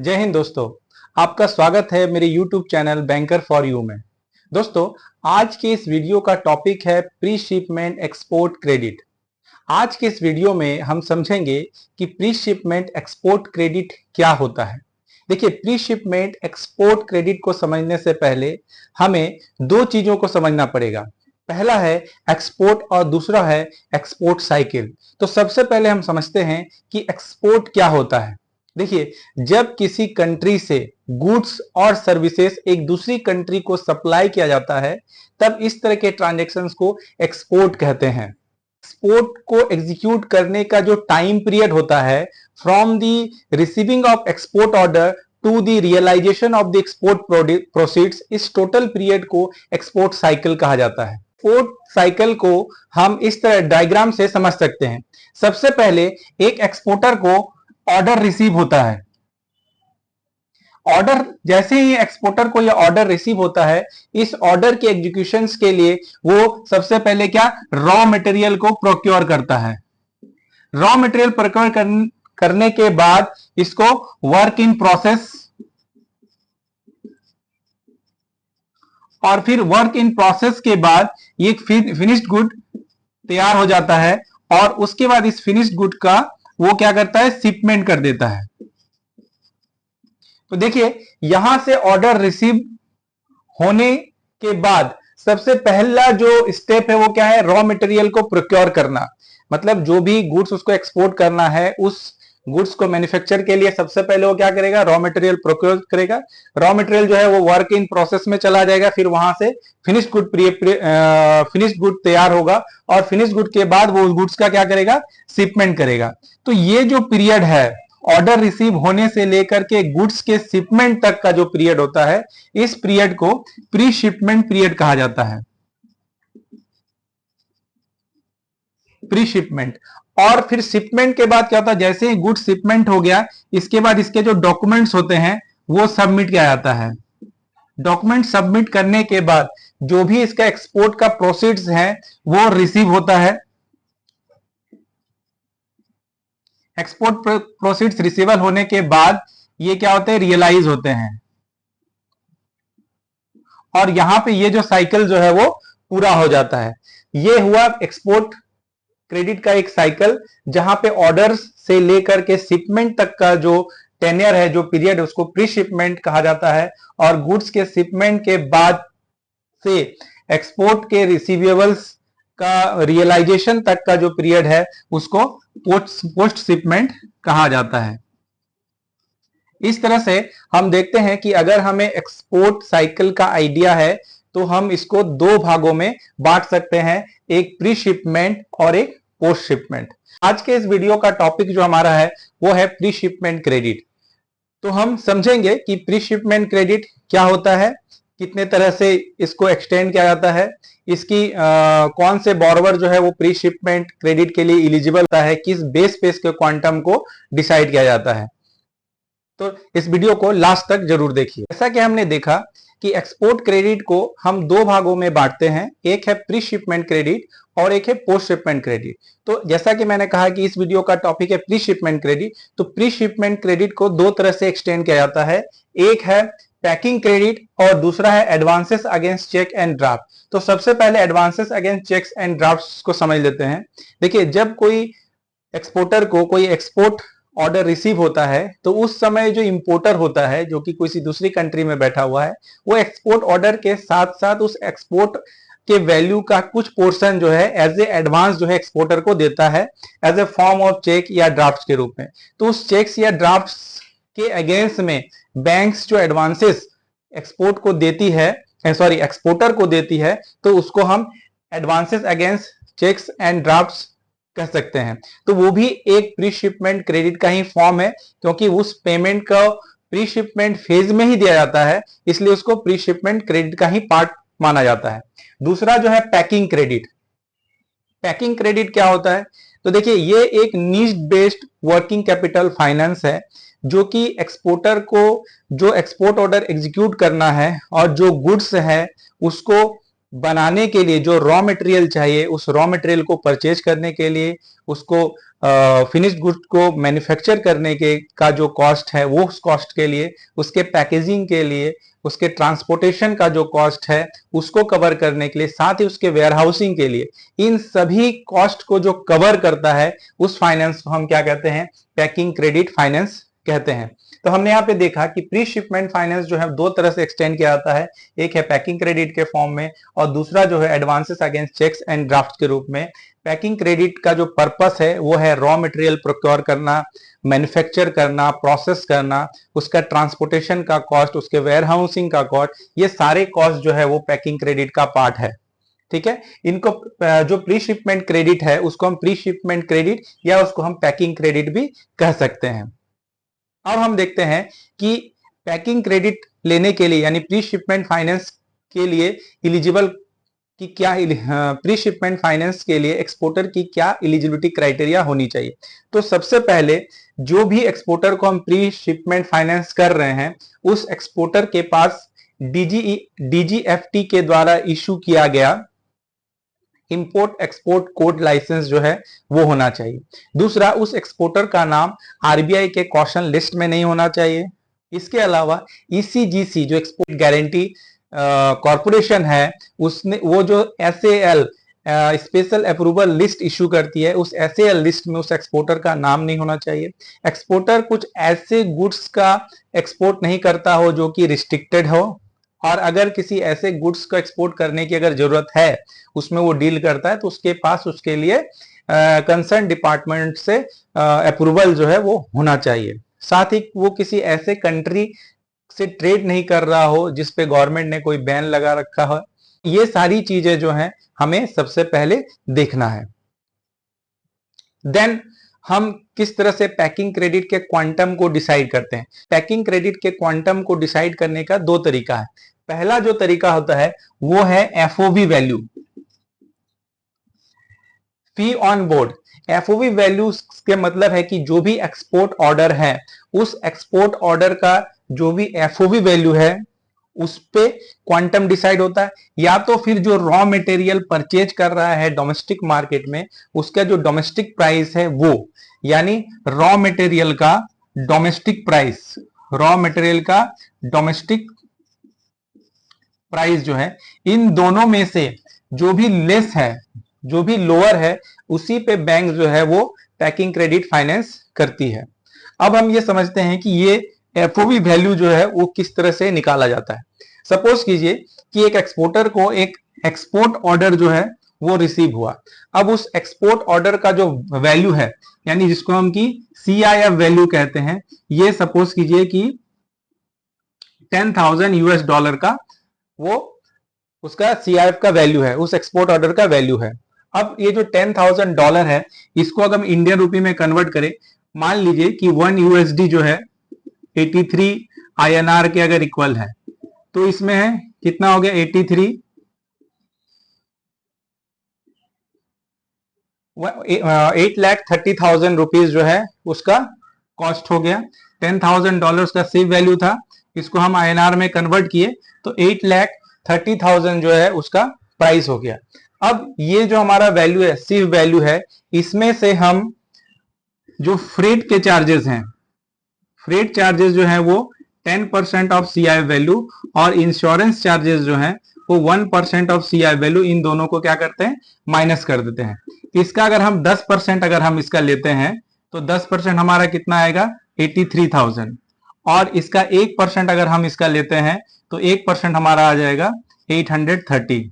जय हिंद दोस्तों। आपका स्वागत है मेरे YouTube channel banker for you में। दोस्तों, आज के इस वीडियो का टॉपिक है प्री शिपमेंट एक्सपोर्ट क्रेडिट। आज के इस वीडियो में हम समझेंगे कि प्री शिपमेंट एक्सपोर्ट क्रेडिट क्या होता है। देखिए, प्री शिपमेंट एक्सपोर्ट क्रेडिट को समझने से पहले हमें दो चीजों को समझना पड़ेगा। पहला है एक्सपोर्ट और दूसरा है एक्सपोर्ट साइकिल। तो सबसे पहले हम समझते हैं कि एक्सपोर्ट क्या होता है। देखिए, जब किसी कंट्री से गुड्स और सर्विसेज एक दूसरी कंट्री को सप्लाई किया जाता है, तब इस तरह के ट्रांजैक्शंस को एक्सपोर्ट कहते हैं। एक्सपोर्ट को एग्जीक्यूट करने का जो टाइम पीरियड होता है from the receiving of export order to the realisation of the export proceeds, इस टोटल पीरियड को एक्सपोर्ट साइकिल कहा जाता है। एक्सपोर्ट साइकिल को हम इस तरह डायग्राम से समझ सकते हैं। सबसे पहले एक एक्सपोर्टर को ऑर्डर रिसीव होता है। ऑर्डर जैसे ही एक्सपोर्टर को यह ऑर्डर रिसीव होता है, इस ऑर्डर के एग्जीक्यूशंस के लिए वो सबसे पहले क्या रॉ मटेरियल को प्रोक्योर करता है। रॉ मटेरियल प्रोक्योर करने के बाद इसको वर्क इन प्रोसेस, और फिर वर्क इन प्रोसेस के बाद ये फिनिश्ड गुड तैयार हो जाता है, और उसके बाद इस फिनिश्ड गुड का वो क्या करता है, शिपमेंट कर देता है। तो देखिए, यहां से ऑर्डर रिसीव होने के बाद सबसे पहला जो स्टेप है वो क्या है, रॉ मटेरियल को प्रोक्योर करना। मतलब जो भी गुड्स उसको एक्सपोर्ट करना है, उस गुड्स को मैन्युफैक्चर के लिए सबसे पहले वो क्या करेगा, रॉ मटेरियल प्रोक्योर करेगा। रॉ मटेरियल जो है वो वर्क इन प्रोसेस में चला जाएगा, फिर वहां से फिनिश्ड गुड तैयार होगा, और फिनिश्ड गुड के बाद वो उस गुड्स का क्या करेगा, शिपमेंट करेगा। तो ये जो पीरियड है ऑर्डर रिसीव होने से लेकर के गुड्स के शिपमेंट तक का जो पीरियड होता है, इस पीरियड को प्री शिपमेंट पीरियड कहा जाता है। Pre shipment. और फिर शिपमेंट के बाद क्या होता है, जैसे ही गुड शिपमेंट हो गया, इसके बाद इसके जो डॉक्यूमेंट्स होते हैं वो सबमिट किया जाता है। डॉक्यूमेंट सबमिट करने के बाद जो भी इसका एक्सपोर्ट का प्रोसीड्स है वो रिसीव होता है। एक्सपोर्ट प्रोसीड्स रिसीवल होने के बाद ये क्या होते हैं, रियलाइज होते हैं, और यहां पे ये जो साइकिल जो है वो पूरा हो जाता है। ये हुआ एक्सपोर्ट क्रेडिट का एक साइकिल, जहां पे ऑर्डर्स से लेकर के शिपमेंट तक का जो टेन्योर है, जो पीरियड है, उसको प्री शिपमेंट कहा जाता है। और गुड्स के शिपमेंट के बाद से एक्सपोर्ट के रिसीवेबल्स का रियलाइजेशन तक का जो पीरियड है उसको पोस्ट शिपमेंट कहा जाता है। इस तरह से हम देखते हैं कि अगर हमें एक्सपोर्ट साइकिल का आइडिया है तो हम इसको दो भागों में बांट सकते हैं, एक प्री शिपमेंट और एक पोस्ट शिपमेंट। आज के इस वीडियो का टॉपिक जो हमारा है वो है प्री शिपमेंट क्रेडिट। तो हम समझेंगे कि प्री शिपमेंट क्रेडिट क्या होता है, कितने तरह से इसको एक्सटेंड किया जाता है, इसकी कौन से बॉरोवर जो है वो प्री शिपमेंट क्रेडिट के लिए एलिजिबल होता है, किस बेस पे इसके क्वांटम को डिसाइड किया जाता है। तो इस वीडियो को लास्ट तक जरूर देखिए। जैसा कि हमने देखा कि एक्सपोर्ट क्रेडिट को हम दो भागों में बांटते हैं, एक है प्री शिपमेंट क्रेडिट और एक है पोस्ट शिपमेंट क्रेडिट। तो जैसा कि मैंने कहा कि इस वीडियो का टॉपिक है प्री शिपमेंट क्रेडिट, तो प्री शिपमेंट क्रेडिट को दो तरह से एक्सटेंड किया जाता है। एक है पैकिंग क्रेडिट और दूसरा है advances against cheque and draft. तो सबसे पहले advances against cheques and drafts को समझ लेते हैं। देखिए, जब कोई एक्सपोर्टर को कोई एक्सपोर्ट ऑर्डर रिसीव होता है तो उस समय जो इंपोर्टर होता है, जो कि किसी दूसरी कंट्री में बैठा हुआ है, वो एक्सपोर्ट ऑर्डर के साथ साथ उस एक्सपोर्ट के वैल्यू का कुछ पोर्शन जो है एज ए एडवांस जो है एक्सपोर्टर को देता है, as a form of cheque या ड्राफ्ट के रूप में। तो उस चेक्स या ड्राफ्ट के अगेंस्ट में बैंक्स जो एडवांसेस एक्सपोर्ट को देती है, एक्सपोर्टर को देती है, तो उसको हम advances against cheques and drafts कह सकते हैं। तो वो भी एक प्री शिपमेंट क्रेडिट का ही फॉर्म है, क्योंकि उस पेमेंट का प्री शिपमेंट फेज में ही दिया जाता है, इसलिए उसको प्री शिपमेंट क्रेडिट का ही पार्ट माना जाता है। दूसरा जो है पैकिंग क्रेडिट। पैकिंग क्रेडिट क्या होता है, तो देखिए, ये एक need based working capital finance है, जो कि एक्सपोर्टर को जो एक्सपोर्ट ऑर्डर एग्जीक्यूट करना है और जो गुड्स है उसको बनाने के लिए जो रॉ मटेरियल चाहिए, उस रॉ मटेरियल को परचेज करने के लिए, उसको फिनिश्ड गुड्स को मैन्युफैक्चर करने के का जो कॉस्ट है वो उस कॉस्ट के लिए, उसके पैकेजिंग के लिए, उसके ट्रांसपोर्टेशन का जो कॉस्ट है उसको कवर करने के लिए, साथ ही उसके वेयरहाउसिंग के लिए, इन सभी कॉस्ट को जो कवर करता है उस फाइनेंस को हम क्या कहते हैं? पैकिंग क्रेडिट फाइनेंस कहते हैं। तो हमने यहाँ पे देखा कि प्री शिपमेंट फाइनेंस जो है दो तरह से एक्सटेंड किया जाता है, एक है पैकिंग क्रेडिट के फॉर्म में और दूसरा जो है advances against cheques and draft के रूप में। पैकिंग क्रेडिट का जो पर्पस है वो है रॉ मटेरियल प्रोक्योर करना, मैन्युफैक्चर करना, प्रोसेस करना, उसका ट्रांसपोर्टेशन का कॉस्ट, उसके वेयरहाउसिंग का कॉस्ट, ये सारे कॉस्ट जो है वो पैकिंग क्रेडिट का पार्ट है। ठीक है, इनको जो प्री शिपमेंट क्रेडिट है उसको हम प्री शिपमेंट क्रेडिट या उसको हम पैकिंग क्रेडिट भी कह सकते हैं। अब हम देखते हैं कि पैकिंग क्रेडिट लेने के लिए यानी प्री शिपमेंट फाइनेंस के लिए इलिजिबल कि क्या, प्री शिपमेंट फाइनेंस के लिए एक्सपोर्टर की क्या इलिजिबिलिटी क्राइटेरिया होनी चाहिए। तो सबसे पहले जो भी एक्सपोर्टर को हम प्री शिपमेंट फाइनेंस कर रहे हैं उस एक्सपोर्टर के पास डीजीएफटी के द्वारा इशू किया गया इंपोर्ट एक्सपोर्ट कोड लाइसेंस जो है वो होना चाहिए। दूसरा, उस एक्सपोर्टर का नाम आरबीआई के कॉशन लिस्ट में नहीं होना चाहिए। इसके अलावा ईसीजीसी जो एक्सपोर्ट गारंटी कॉरपोरेशन है उसने वो जो एसएएल स्पेशल अप्रूवल लिस्ट इशू करती है उस एसएएल लिस्ट में उस एक्सपोर्टर का नाम नहीं होना चाहिए। एक्सपोर्टर कुछ ऐसे गुड्स का एक्सपोर्ट नहीं करता हो जो कि रिस्ट्रिक्टेड हो, और अगर किसी ऐसे गुड्स को एक्सपोर्ट करने की अगर जरूरत है उसमें वो डील करता है तो उसके पास उसके लिए कंसर्न डिपार्टमेंट से अप्रूवल जो है वो होना चाहिए। साथ ही वो किसी ऐसे कंट्री से ट्रेड नहीं कर रहा हो जिस पे गवर्नमेंट ने कोई बैन लगा रखा हो। ये सारी चीजें जो हैं हमें सबसे पहले देखना है। देन हम किस तरह से पैकिंग क्रेडिट के क्वांटम को डिसाइड करते हैं। पैकिंग क्रेडिट के क्वांटम को डिसाइड करने का दो तरीका है। पहला जो तरीका होता है वो है FOB value, fee on board. FOB value के मतलब है कि जो भी एक्सपोर्ट ऑर्डर है उस एक्सपोर्ट ऑर्डर का जो भी एफओबी वैल्यू है उस पे क्वांटम डिसाइड होता है, या तो फिर जो रॉ मटेरियल परचेज कर रहा है डोमेस्टिक मार्केट में उसका जो डोमेस्टिक प्राइस है वो, यानी रॉ मटेरियल का डोमेस्टिक प्राइस, रॉ मटेरियल का डोमेस्टिक प्राइस जो है, इन दोनों में से जो भी लेस है, जो भी लोअर है, उसी पे बैंक जो है वो पैकिंग क्रेडिट फाइनेंस करती है। अब हम ये समझते हैं कि ये एफओबी वैल्यू जो है वो किस तरह से निकाला जाता है। सपोज कीजिए कि एक एक्सपोर्टर को एक एक्सपोर्ट ऑर्डर जो है वो रिसीव हुआ। अब उस एक्सपोर्ट ऑर्डर का जो वैल्यू है यानी जिसको हम की सीआईएफ वैल्यू कहते हैं, ये सपोज कीजिए कि 10,000 यूएस डॉलर का वो उसका सीआईएफ का वैल्यू है, उस एक्सपोर्ट ऑर्डर का वैल्यू है। अब ये जो 10,000 डॉलर है इसको अगर हम इंडियन रुपी में कन्वर्ट करें, मान लीजिए कि 1 यूएसडी जो है 83 आईएनआर के अगर इक्वल है तो इसमें है कितना हो गया 83 8,30,000 रुपीज जो है उसका कॉस्ट हो गया। 10,000 डॉलर का सिर्फ वैल्यू था, इसको हम आईएनआर में कन्वर्ट किए तो 8,30,000 जो है उसका प्राइस हो गया। अब ये जो हमारा वैल्यू है सिर्फ वैल्यू है, इसमें से हम जो फ्रेट के चार्जेस हैं, फ्रेट चार्जेस जो है वो 10% ऑफ सीआई वैल्यू और इंश्योरेंस चार्जेस जो है वो 1% ऑफ सीआई वैल्यू, इन दोनों को क्या करते हैं माइनस कर देते हैं। इसका अगर हम 10% अगर हम इसका लेते हैं तो 10% हमारा कितना आएगा 83,000, और इसका 1% अगर हम इसका लेते हैं तो 1% हमारा आ जाएगा 830।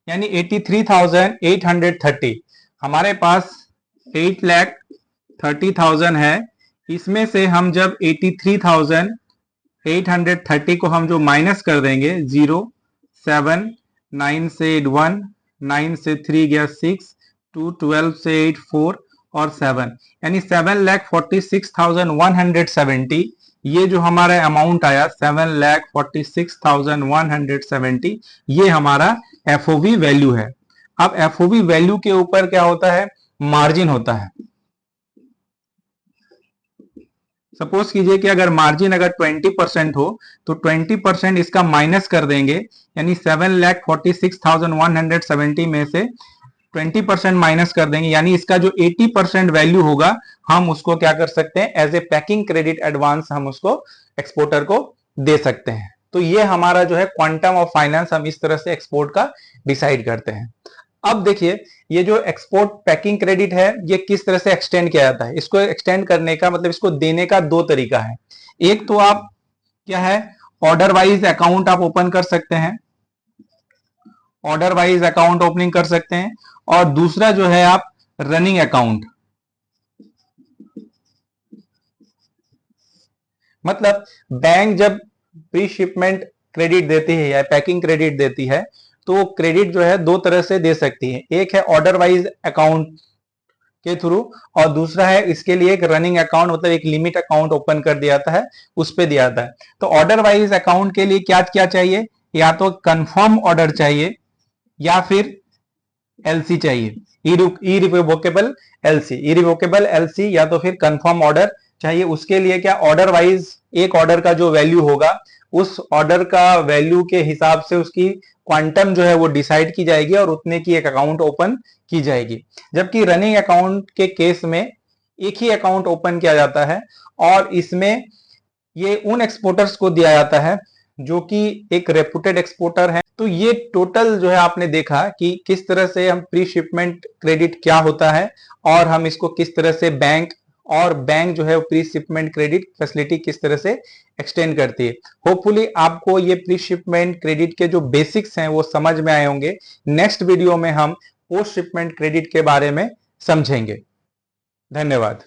यानी 83,830। हमारे पास 8,30,000 है, इसमें से हम जब 83,830 को हम जो माइनस कर देंगे 0 7 9 से 8 1 9 से 3 गया 6 2 12 से 8 4 और 7, यानी 7,46,170। ये जो हमारा अमाउंट आया 7,46,170 ये हमारा एफओबी वैल्यू है। अब एफओबी वैल्यू के ऊपर क्या होता है मार्जिन होता है। सपोज कीजिए कि अगर मार्जिन अगर 20% हो तो 20% इसका माइनस कर देंगे, यानी 7,46,170 में से 20% माइनस कर देंगे, यानी इसका जो 80% वैल्यू होगा हम उसको क्या कर सकते हैं, as a packing credit advance हम उसको एक्सपोर्टर को दे सकते हैं। तो ये हमारा जो है क्वांटम ऑफ फाइनेंस हम इस तरह से एक्सपोर्ट का डिसाइड करते हैं। अब देखिए ये जो एक्सपोर्ट पैकिंग क्रेडिट है ये किस तरह से एक्सटेंड किया जाता है। इसको एक्सटेंड करने का मतलब इसको देने का दो तरीका है। एक तो आप क्या है, ऑर्डर वाइज अकाउंट आप ओपन कर सकते हैं, ऑर्डर वाइज अकाउंट ओपनिंग कर सकते हैं, और दूसरा जो है आप रनिंग अकाउंट, मतलब बैंक जब प्री शिपमेंट क्रेडिट देती है या पैकिंग क्रेडिट देती है तो क्रेडिट जो है दो तरह से दे सकती है। एक है ऑर्डर वाइज अकाउंट के थ्रू, और दूसरा है इसके लिए एक रनिंग अकाउंट, मतलब एक लिमिट अकाउंट ओपन कर दिया जाता है, उस पे दिया जाता है। तो ऑर्डर वाइज अकाउंट के लिए क्या क्या चाहिए, या तो कंफर्म ऑर्डर चाहिए या फिर एलसी चाहिए, इरिवोकेबल एलसी, इरिवोकेबल एलसी या तो फिर कंफर्म ऑर्डर चाहिए। उसके लिए क्या, ऑर्डर वाइज एक ऑर्डर का जो वैल्यू होगा उस ऑर्डर का वैल्यू के हिसाब से उसकी क्वांटम जो है वो डिसाइड की जाएगी और उतने की एक अकाउंट ओपन की जाएगी। जबकि रनिंग अकाउंट के केस में एक ही अकाउंट ओपन किया जाता है और इसमें ये उन एक्सपोर्टर्स को दिया जाता है जो कि एक रेपुटेड एक्सपोर्टर है। तो ये टोटल जो है आपने देखा कि किस तरह से हम प्री शिपमेंट क्रेडिट क्या होता है और हम इसको किस तरह से बैंक जो है प्री शिपमेंट क्रेडिट फैसिलिटी किस तरह से एक्सटेंड करती है। होपफुली आपको ये प्री शिपमेंट क्रेडिट के जो बेसिक्स हैं वो समझ में आए होंगे। नेक्स्ट वीडियो में हम पोस्ट शिपमेंट क्रेडिट के बारे में समझेंगे। धन्यवाद।